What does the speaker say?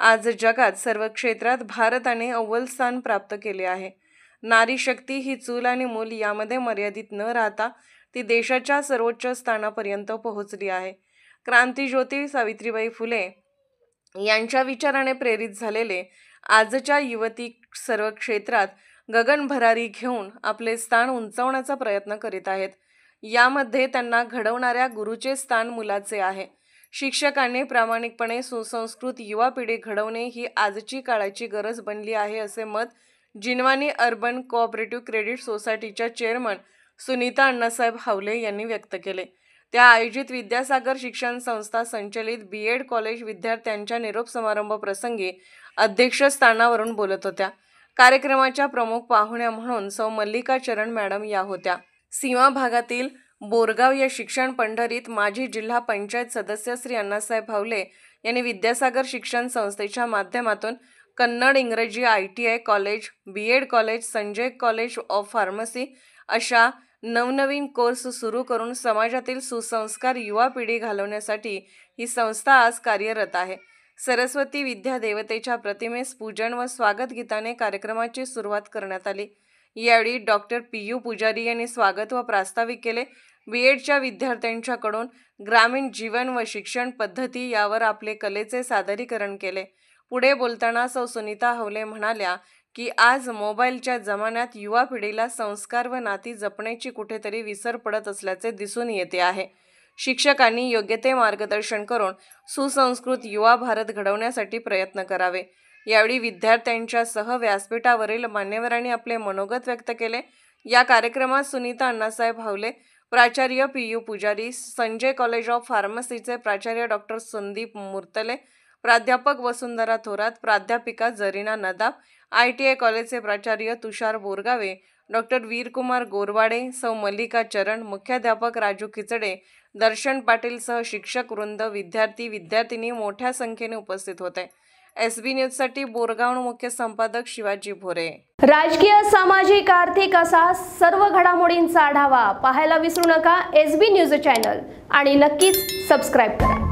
आज जगात सर्व क्षेत्रात भारताने अव्वल स्थान प्राप्त केले आहे। नारी शक्ती ही चूल आणि मूल यामध्ये मर्यादित न राहता ती देशाच्या सर्वोच्च स्थानापर्यंत पोहोचली आहे। क्रांतिज्योती सावित्रीबाई फुले यांच्या विचाराने प्रेरित झालेले आजच्या युवती सर्व क्षेत्रात गगनभरारी घेऊन आपले स्थान उंचावण्याचा प्रयत्न करीत आहेत। यामध्ये त्यांना घडवणाऱ्या गुरुचे स्थान मुलाचे आहे। शिक्षकांनी प्रामाणिकपणे सुसंस्कृत युवा पिढी घडवणे ही आजची काळाची गरज बनली आहे, असे मत जिनवानी अर्बन कोऑपरेटिव्ह क्रेडिट सोसायटीच्या चेअरमन सुनीता अण्णासाहेब हावले यांनी व्यक्त केले। त्या आयोजित विद्यासागर शिक्षण संस्था संचलित बीएड कॉलेज विद्यार्थ्यांच्या निरोप समारंभ प्रसंगी अध्यक्षस्थानावरून बोलत होत्या। कार्यक्रमाच्या प्रमुख पाहुण्या म्हणून सौ मल्लिका चरण मॅडम या होत्या। सीमा भागातील बोरगाव या शिक्षण पंढरीत माजी जिल्हा पंचायत सदस्य श्री अण्णासाहेब हावले यांनी विद्यासागर शिक्षण संस्थेच्या माध्यमातून कन्नड, इंग्रजी, ITI college, BEd college, Sanjay college of pharmacy अशा नवनवीन कोर्स सुरू करून समाजातील सुसंस्कार युवा पिढी घालवण्यासाठी ही संस्था आज कार्यरत आहे। सरस्वती विद्या देवतेच्या प्रतिमेस पूजन व स्वागत गीताने कार्यक्रमाची सुरुवात करण्यात आली। यावेळी डॉक्टर PU पुजारी यांनी स्वागत व प्रास्ताविक केले। बीएडच्या विद्यार्थ्यांच्याकडून ग्रामीण जीवन व शिक्षण पद्धती यावर आपले कलेचे सादरीकरण केले। पुढे बोलताना सौ सुनीता हावले म्हणाल्या की आज मोबाईलच्या जमान्यात युवा पिढीला संस्कार व नाती जपण्याची कुठेतरी विसर पडत असल्याचे दिसून येते आहे। शिक्षकांनी योग्य ते मार्गदर्शन करून सुसंस्कृत युवा भारत घडवण्यासाठी प्रयत्न करावे। यावेळी विद्यार्थ्यांच्या सह व्यासपीठावरील मान्यवरांनी आपले मनोगत व्यक्त केले। या कार्यक्रमात सुनीता अण्णासाहेब हावले, प्राचार्य PU पुजारी, संजय कॉलेज ऑफ फार्मसीचे प्राचार्य डॉक्टर संदीप मुर्तले, प्राध्यापक वसुंधरा थोरात, प्राध्यापिका जरीना नदाब, ITI कॉलेजचे प्राचार्य तुषार बोरगावे, डॉक्टर वीरकुमार गोरवाडे, सौ मल्लिका चरण, मुख्याध्यापक राजू खिचडे, दर्शन पाटील सह शिक्षक वृंद, विद्यार्थी विद्यार्थिनी मोठ्या संख्येने उपस्थित होते। SB न्यूजसाठी बोरगाव मुख्य संपादक शिवाजी भोरे। राजकीय, सामाजिक, आर्थिक असा सर्व घडामोडींचा आढावा पाहायला विसरू नका SB न्यूज चॅनल आणि नक्कीच सबस्क्राइब करा।